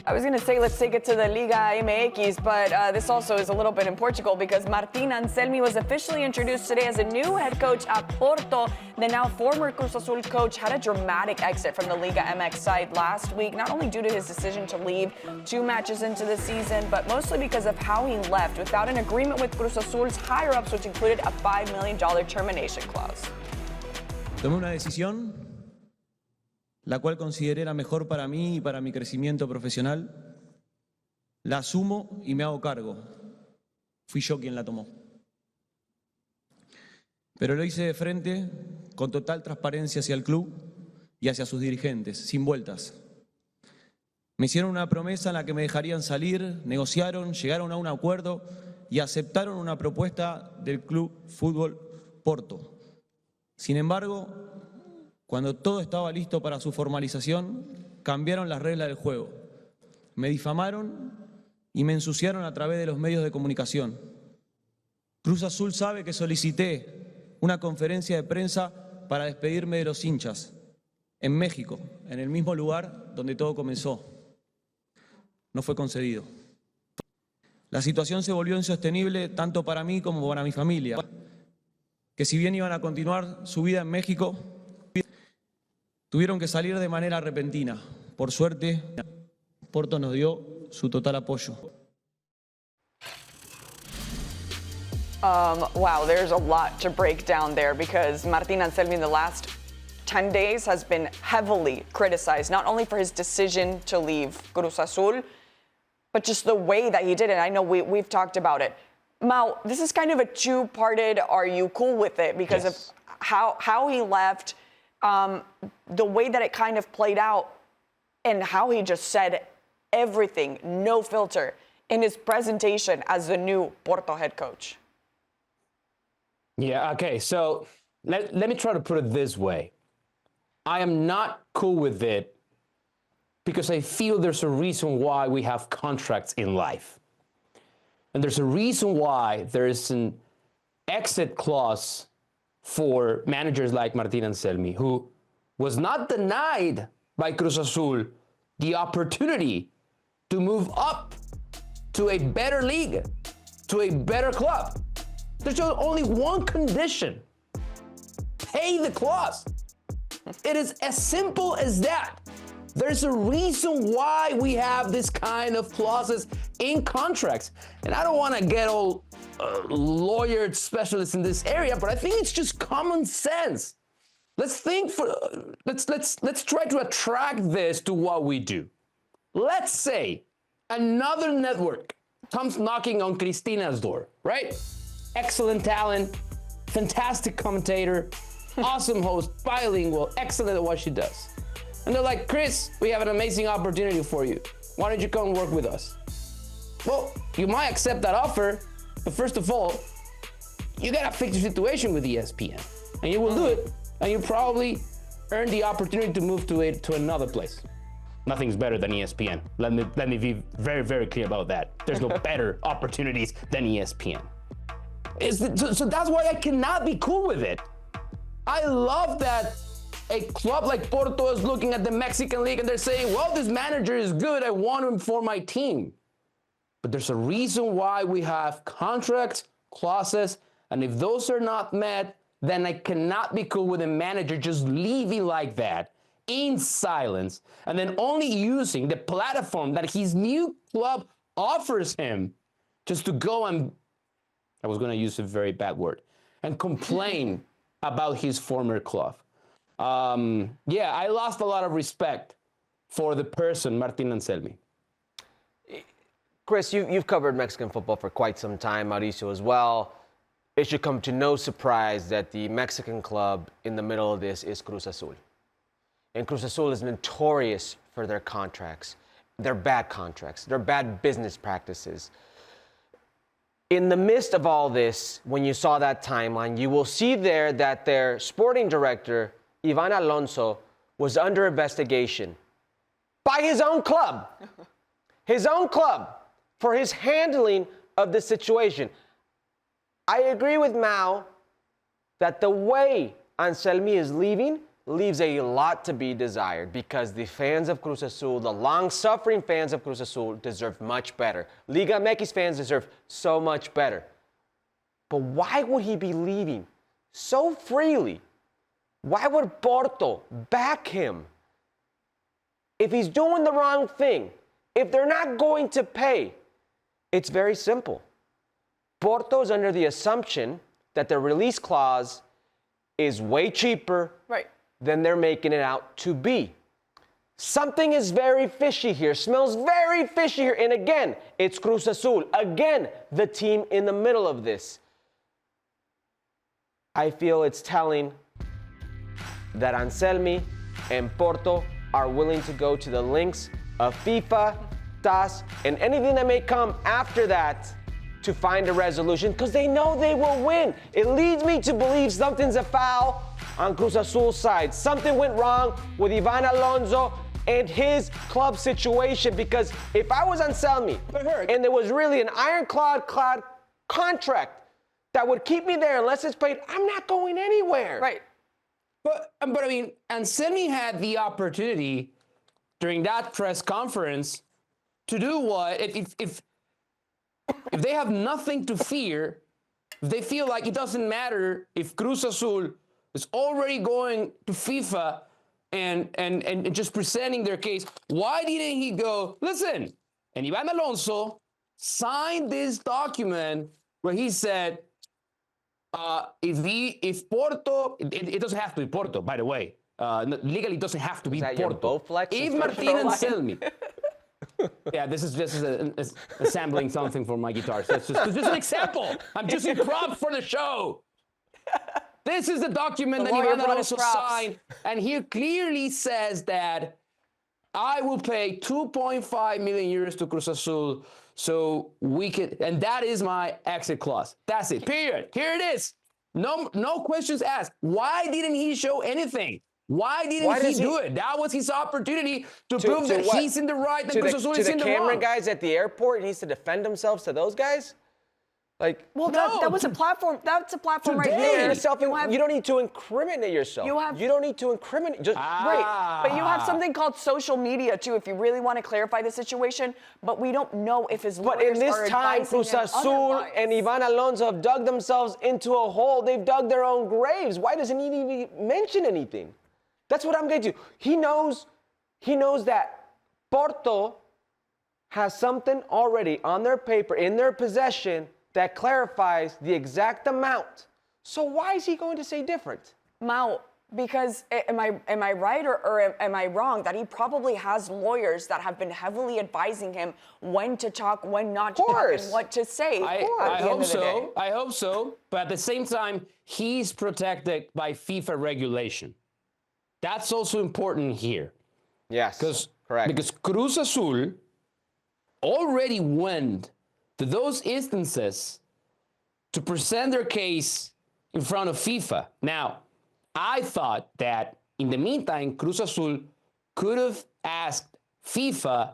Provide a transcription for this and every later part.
I was going to say, let's take it to the Liga MX, but this also is a little bit in Portugal because Martin Anselmi was officially introduced today as a new head coach at Porto. The now former Cruz Azul coach had a dramatic exit from the Liga MX side last week, not only due to his decision to leave 2 matches into the season, but mostly because of how he left without an agreement with Cruz Azul's higher-ups, which included a $5 million termination clause. Tomé una decisión la cual consideré la mejor para mí y para mi crecimiento profesional. La asumo y me hago cargo. Fui yo quien la tomó. Pero lo hice de frente, con total transparencia hacia el club y hacia sus dirigentes, sin vueltas. Me hicieron una promesa en la que me dejarían salir, negociaron, llegaron a un acuerdo y aceptaron una propuesta del Club Fútbol Porto. Sin embargo, cuando todo estaba listo para su formalización, cambiaron las reglas del juego. Me difamaron y me ensuciaron a través de los medios de comunicación. Cruz Azul sabe que solicité una conferencia de prensa para despedirme de los hinchas en México, en el mismo lugar donde todo comenzó. No fue concedido. La situación se volvió insostenible tanto para mí como para mi familia, que si bien iban a continuar su vida en México, tuvieron que salir de manera repentina. Por suerte, Porto nos dio su total apoyo. Wow, there's a lot to break down there because Martin Anselmi in the last 10 days has been heavily criticized, not only for his decision to leave Cruz Azul, but just the way that he did it. I know we've talked about it. Mau, this is kind of a two-parted, are you cool with it? Because Yes. of how he left, the way that it kind of played out, and how he just said everything, no filter, in his presentation as the new Porto head coach. Yeah, okay, so let me try to put it this way. I am not cool with it because I feel there's a reason why we have contracts in life. And there's a reason why there is an exit clause for managers like Martin Anselmi, who was not denied by Cruz Azul the opportunity to move up to a better league, to a better club. There's only one condition: pay the clause. It is as simple as that. There's a reason why we have this kind of clauses in contracts. And I don't want to get all lawyer specialists in this area, but I think it's just common sense. Let's try to attract this to what we do. Let's say another network comes knocking on Cristina's door, right? Excellent talent, fantastic commentator, awesome host, bilingual, excellent at what she does. And they're like, Chris, we have an amazing opportunity for you. Why don't you come work with us? Well, you might accept that offer, but first of all, you gotta fix your situation with ESPN. And you will do it, and you probably earn the opportunity to move to another place. Nothing's better than ESPN. Let me be very, very clear about that. There's no better opportunities than ESPN. So that's why I cannot be cool with it. I love that a club like Porto is looking at the Mexican League and they're saying, well, this manager is good, I want him for my team. But there's a reason why we have contracts, clauses, and if those are not met, then I cannot be cool with a manager just leaving like that in silence and then only using the platform that his new club offers him just to go and, I was going to use a very bad word, and complain about his former club. Yeah, I lost a lot of respect for the person, Martin Anselmi. Chris, you've covered Mexican football for quite some time, Mauricio as well. It should come to no surprise that the Mexican club in the middle of this is Cruz Azul. And Cruz Azul is notorious for their contracts, their bad contracts, their bad business practices. In the midst of all this, when you saw that timeline, you will see there that their sporting director, Ivan Alonso, was under investigation by his own club. His own club, for his handling of the situation. I agree with Mao that the way Anselmi is leaving leaves a lot to be desired because the fans of Cruz Azul, the long-suffering fans of Cruz Azul, deserve much better. Liga MX fans deserve so much better. But why would he be leaving so freely? Why would Porto back him? If he's doing the wrong thing, if they're not going to pay, it's very simple. Porto's under the assumption that the release clause is way cheaper than they're making it out to be. Something is very fishy here, smells very fishy here. And again, it's Cruz Azul. Again, the team in the middle of this. I feel it's telling that Anselmi and Porto are willing to go to the links of FIFA, TAS, and anything that may come after that to find a resolution because they know they will win. It leads me to believe something's a foul on Cruz Azul's side. Something went wrong with Ivan Alonso and his club situation because if I was Anselmi and there was really an ironclad contract that would keep me there unless it's paid, I'm not going anywhere. Right. But I mean, Anselmi had the opportunity during that press conference to do what? If they have nothing to fear, if they feel like it doesn't matter if Cruz Azul is already going to FIFA and just presenting their case, why didn't he go, listen, and Ivan Alonso signed this document where he said, if Porto, it doesn't have to be Porto, by the way. Legally, it doesn't have to be that Porto. your Bowflex If Martin Anselmi. Yeah, this is assembling something for my guitar. So it's just an example. I'm just in props for the show. This is the document that Ivan Alonso signed, and he clearly says that I will pay 2.5 million euros to Cruz Azul so we can, and that is my exit clause. That's it, period. Here it is. No questions asked. Why didn't he show anything? Why didn't he do it? That was his opportunity to prove that he's in the right and Cruz Azul is in the wrong. To the camera guys at the airport, he needs to defend himself to those guys? Like, well, that was a platform. That's a platform right there. You don't need to incriminate yourself. You don't need to incriminate. Right. But you have something called social media too, if you really want to clarify the situation. But we don't know if his lawyers are advising him But in this time, Cruz Azul and Ivan Alonso have dug themselves into a hole. They've dug their own graves. Why doesn't he even mention anything? That's what I'm getting to. He knows that Porto has something already on their paper, in their possession, that clarifies the exact amount. So why is he going to say different? Mau, because am I right or am I wrong that he probably has lawyers that have been heavily advising him when to talk, when not to talk, and what to say? I hope so. I hope so. But at the same time, he's protected by FIFA regulation. That's also important here. Yes, correct. Because Cruz Azul already went to those instances to present their case in front of FIFA. Now, I thought that in the meantime, Cruz Azul could have asked FIFA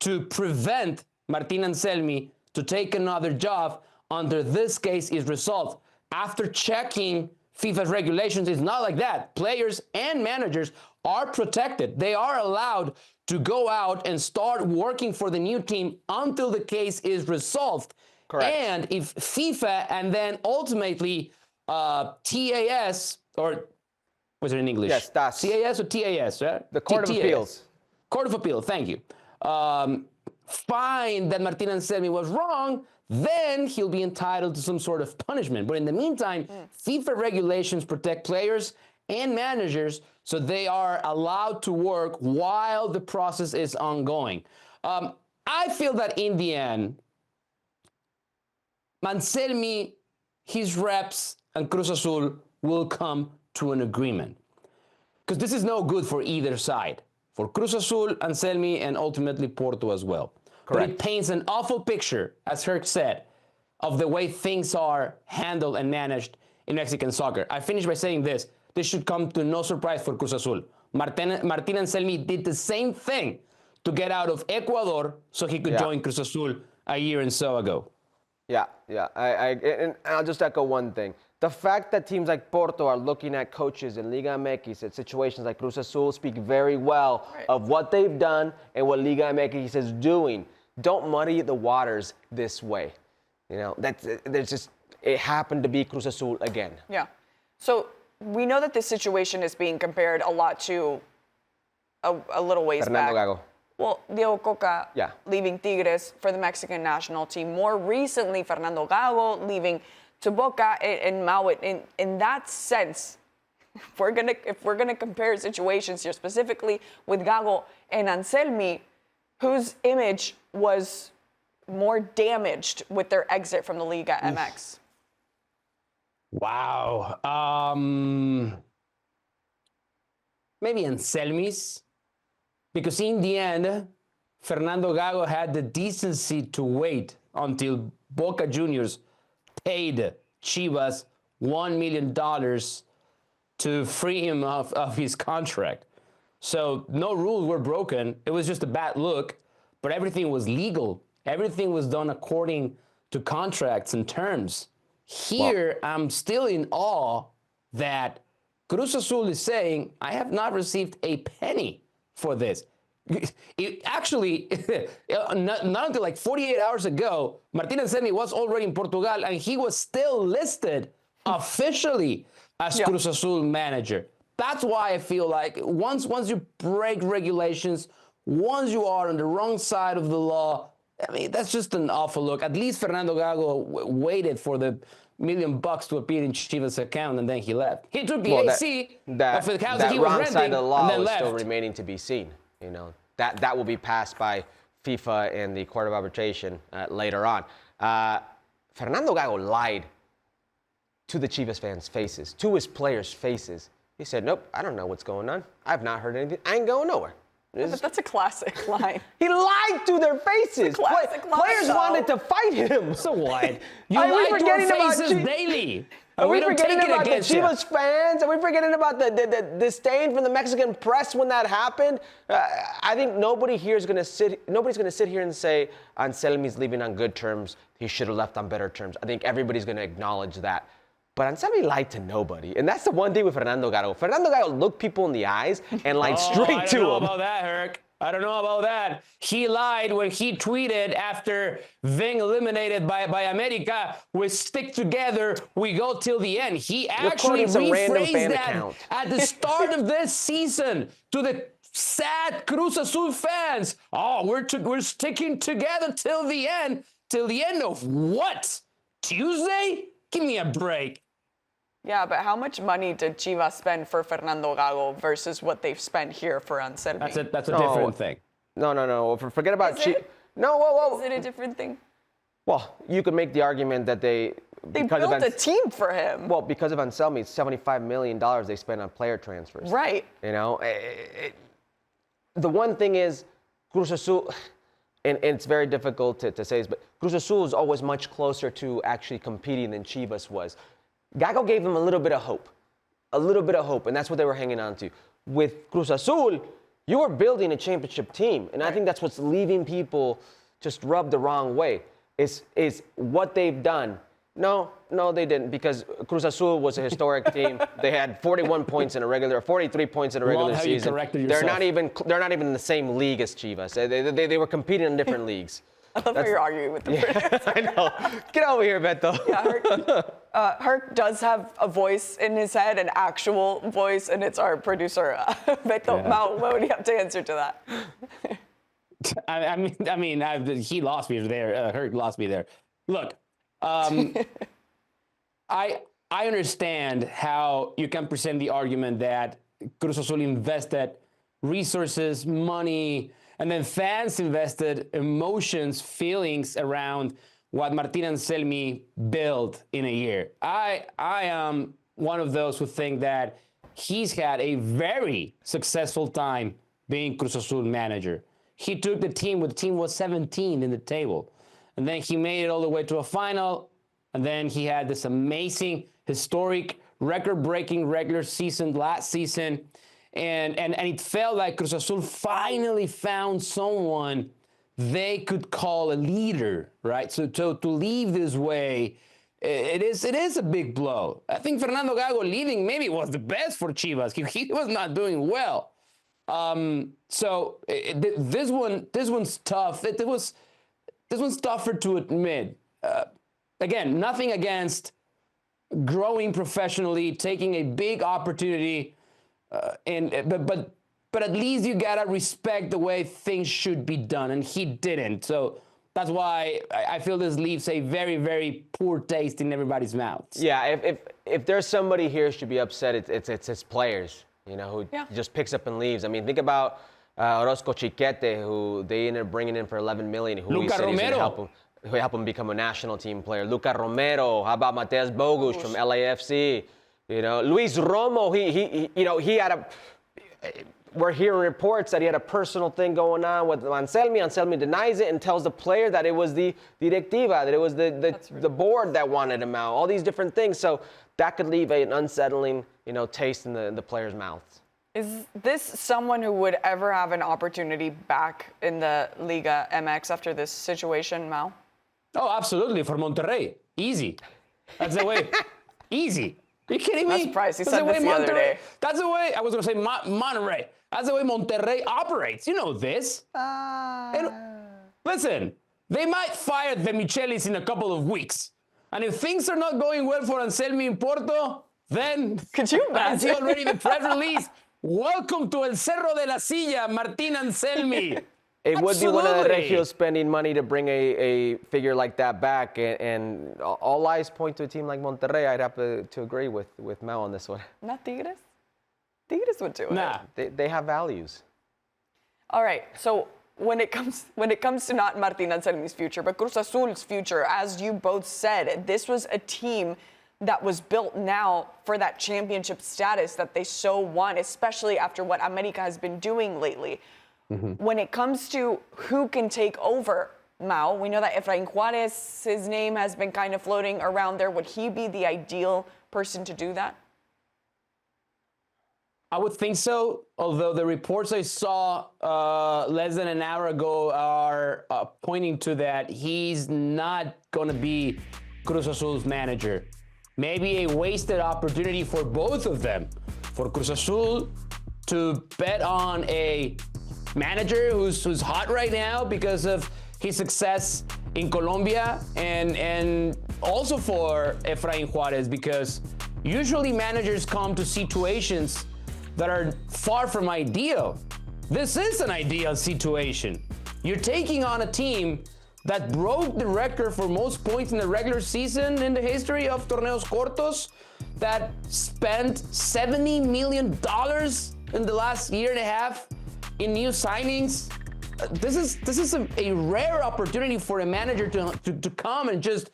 to prevent Martin Anselmi to take another job until this case is resolved. After checking FIFA's regulations, it's not like that. Players and managers are protected. They are allowed to go out and start working for the new team until the case is resolved. Correct. And if FIFA and then ultimately TAS, or what's it in English? Yes, TAS. CAS or TAS, right? The Court of Appeals. Court of Appeal, thank you. Find that Martin Anselmi was wrong, then he'll be entitled to some sort of punishment. But in the meantime, FIFA regulations protect players and managers, so they are allowed to work while the process is ongoing. I feel that in the end, Anselmi, his reps, and Cruz Azul will come to an agreement. Because this is no good for either side. For Cruz Azul, Anselmi, and ultimately Porto as well. Correct. But it paints an awful picture, as Herc said, of the way things are handled and managed in Mexican soccer. I finish by saying this. This should come to no surprise for Cruz Azul. Martin Anselmi did the same thing to get out of Ecuador so he could join Cruz Azul a year and so ago. And I'll just echo one thing. The fact that teams like Porto are looking at coaches in Liga MX at situations like Cruz Azul speak very well of what they've done and what Liga MX is doing. Don't muddy the waters this way. You know, it happened to be Cruz Azul again. Yeah. So we know that this situation is being compared a lot to a little ways Fernando back. Gago. Well, Diego Coca Yeah. leaving Tigres for the Mexican national team. More recently, Fernando Gago leaving to Boca and Mau. In that sense, if we're gonna compare situations here, specifically with Gago and Anselmi, whose image was more damaged with their exit from the Liga MX? Wow. Maybe Anselmi's. Because in the end, Fernando Gago had the decency to wait until Boca Juniors paid Chivas $1 million to free him of his contract. So no rules were broken. It was just a bad look, but everything was legal. Everything was done according to contracts and terms. Here, I'm still in awe that Cruz Azul is saying, I have not received a penny for this. Actually, not until like 48 hours ago, Martin Anselmi was already in Portugal and he was still listed officially as Cruz Azul manager. That's why I feel like once you break regulations, once you are on the wrong side of the law, I mean, that's just an awful look. At least Fernando Gago waited for the $1 million to appear in Chivas' account, and then he left. He took the AC of the house that he was renting, side of the law and then is left. still remaining to be seen. You know, that will be passed by FIFA and the Court of Arbitration later on. Fernando Gago lied to the Chivas fans' faces, to his players' faces. He said, nope, I don't know what's going on. I've not heard anything. I ain't going nowhere. But that's a classic line. He lied to their faces. Classic line, Players though. wanted to fight him. So what? You Are we lie to our forgetting about faces daily. Are we don't forgetting take it about the against you. Chivas fans? Are we forgetting about the disdain from the Mexican press when that happened? I think nobody's going to sit here and say Anselmi's leaving on good terms. He should have left on better terms. I think everybody's going to acknowledge that. But Anselmi lied to nobody. And that's the one thing with Fernando Gago. Fernando Gago looked people in the eyes and lied straight to I don't know them. about that, Herc. I don't know about that. He lied when he tweeted after being eliminated by America, we stick together, we go till the end. He actually quoting some random rephrased fan that account. at the start of this season to the sad Cruz Azul fans. Oh, we're sticking together till the end. Till the end of what? Tuesday? Give me a break. Yeah, but how much money did Chivas spend for Fernando Gago versus what they've spent here for Anselmi? That's a different thing. No. Forget about Is it? Chivas. No, whoa. Is it a different thing? Well, you could make the argument that They built a team for him. Well, because of Anselmi, it's $75 million they spent on player transfers. Right. You know, the one thing is, Cruz Azul, and it's very difficult to say this, but Cruz Azul is always much closer to actually competing than Chivas was. Gago gave them a little bit of hope, and that's what they were hanging on to. With Cruz Azul, you were building a championship team, and I think that's what's leaving people just rubbed the wrong way, is what they've done. No, they didn't, because Cruz Azul was a historic team. They had 41 points in a regular, 43 points in a regular Love how season. you corrected They're yourself. not even in the same league as Chivas. They were competing in different leagues. I love how you're arguing with the British. I know. Get over here, Beto. Yeah, Herc does have a voice in his head, an actual voice, and it's our producer, Beto. Yeah. Mau, what would you have to answer to that? I mean, he lost me there. Herc lost me there. Look, I understand how you can present the argument that Cruz Azul invested resources, money, and then fans invested emotions, feelings around what Martin Anselmi built in a year. I am one of those who think that he's had a very successful time being Cruz Azul manager. He took the team when the team was 17 in the table. And then he made it all the way to a final. And then he had this amazing, historic, record-breaking regular season last season. And it felt like Cruz Azul finally found someone they could call a leader, right? So to leave this way, it is a big blow. I think Fernando Gago leaving maybe was the best for Chivas. He was not doing well. So this one's tough. This one's tougher to admit. Again, nothing against growing professionally, taking a big opportunity, but at least you gotta respect the way things should be done, and he didn't. So that's why I feel this leaves a very, very poor taste in everybody's mouths. Yeah, if there's somebody here who should be upset, it's players, who just picks up and leaves. I mean, think about Orozco Chiquete, who they ended up bringing in for $11 million, who he said he's going to help him become a national team player. Luca Romero, how about Mateus Bogusz from LAFC? Luis Romo, he had a. We're hearing reports that he had a personal thing going on with Anselmi. Anselmi denies it and tells the player that it was the directiva, that it was the board that wanted him out. All these different things. So that could leave an unsettling, taste in the players' mouths. Is this someone who would ever have an opportunity back in the Liga MX after this situation, Mal? Oh, absolutely. For Monterrey. Easy. That's the way. Easy. Are you kidding me? I'm surprised. He said this the other day. That's the way, I was going to say Monterrey. That's the way Monterrey operates. You know this. Listen, they might fire the Michelis in a couple of weeks. And if things are not going well for Anselmi in Porto, then... Could you imagine? I see already the press release. Welcome to El Cerro de la Silla, Martin Anselmi. It would be one of the Regios spending money to bring a figure like that back, and all eyes point to a team like Monterrey. I'd have to agree with Mao on this one. Not Tigres? Tigres would do it. Nah. They have values. All right, so when it comes to not Martin Anselmi's future, but Cruz Azul's future, as you both said, this was a team that was built now for that championship status that they so want, especially after what America has been doing lately. Mm-hmm. When it comes to who can take over, Mao, we know that Efrain Juarez, his name has been kind of floating around there. Would he be the ideal person to do that? I would think so, although the reports I saw less than an hour ago are pointing to that he's not going to be Cruz Azul's manager. Maybe a wasted opportunity for both of them. For Cruz Azul to bet on a manager who's hot right now because of his success in Colombia, and also for Efrain Juarez, because usually managers come to situations that are far from ideal. This is an ideal situation. You're taking on a team that broke the record for most points in the regular season in the history of Torneos Cortos, that spent $70 million in the last year and a half in new signings. This is a rare opportunity for a manager to come and just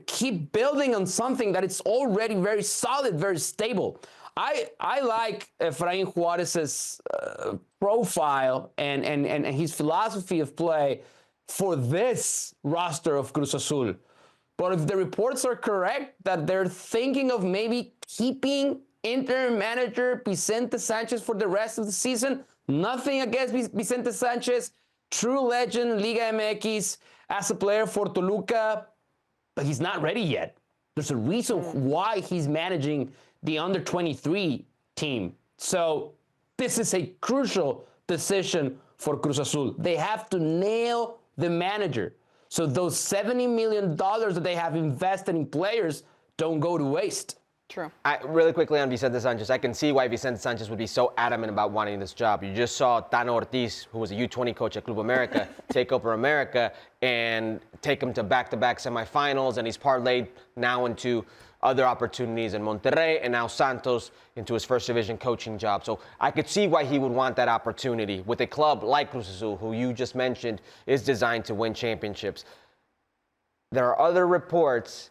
keep building on something that it's already very solid, very stable. I like Efrain Juarez's profile and his philosophy of play for this roster of Cruz Azul. But if the reports are correct that they're thinking of maybe keeping interim manager Vicente Sanchez for the rest of the season, nothing against Vicente Sanchez, true legend, Liga MX, as a player for Toluca, but he's not ready yet. There's a reason why he's managing the under-23 team. So this is a crucial decision for Cruz Azul. They have to nail the manager, so those $70 million that they have invested in players don't go to waste. True. Really quickly on Vicente Sanchez, I can see why Vicente Sanchez would be so adamant about wanting this job. You just saw Tano Ortiz, who was a U20 coach at Club America, take over America and take him to back-to-back semifinals, and he's parlayed now into other opportunities in Monterrey, and now Santos into his first division coaching job. So I could see why he would want that opportunity with a club like Cruz Azul, who you just mentioned is designed to win championships. There are other reports,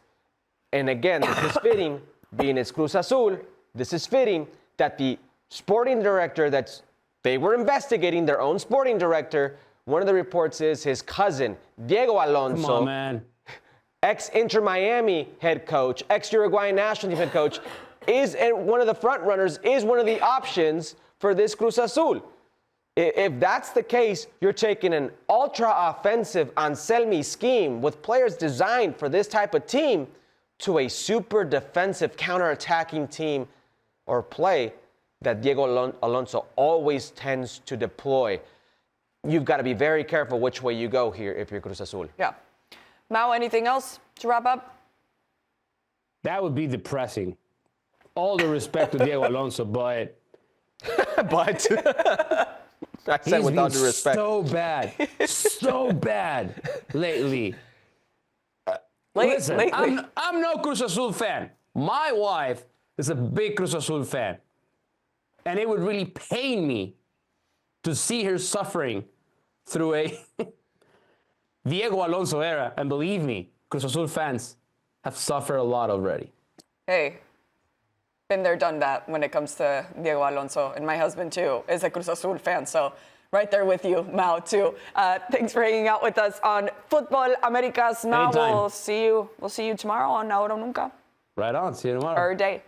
and again, this is fitting, being it's Cruz Azul, this is fitting that the sporting director they were investigating, their own sporting director, one of the reports is his cousin, Diego Alonso. Come on, man. Ex-Inter Miami head coach, ex-Uruguayan national team head coach, is one of the front runners, is one of the options for this Cruz Azul. If that's the case, you're taking an ultra-offensive Anselmi scheme with players designed for this type of team. to a super defensive counter-attacking team or play that Diego Alonso always tends to deploy. You've got to be very careful which way you go here if you're Cruz Azul. Yeah. Mau, anything else to wrap up? That would be depressing. All the respect to Diego Alonso, but But I said he's without been the respect. so bad lately. Listen, lately. I'm no Cruz Azul fan. My wife is a big Cruz Azul fan. And it would really pain me to see her suffering through a Diego Alonso era. And believe me, Cruz Azul fans have suffered a lot already. Hey, been there, done that when it comes to Diego Alonso. And my husband, too, is a Cruz Azul fan. So right there with you, Mau, too. Thanks for hanging out with us on Football Americas. Mau, Anytime. we'll see you tomorrow on Ahora o Nunca. Right on. See you tomorrow. Or day.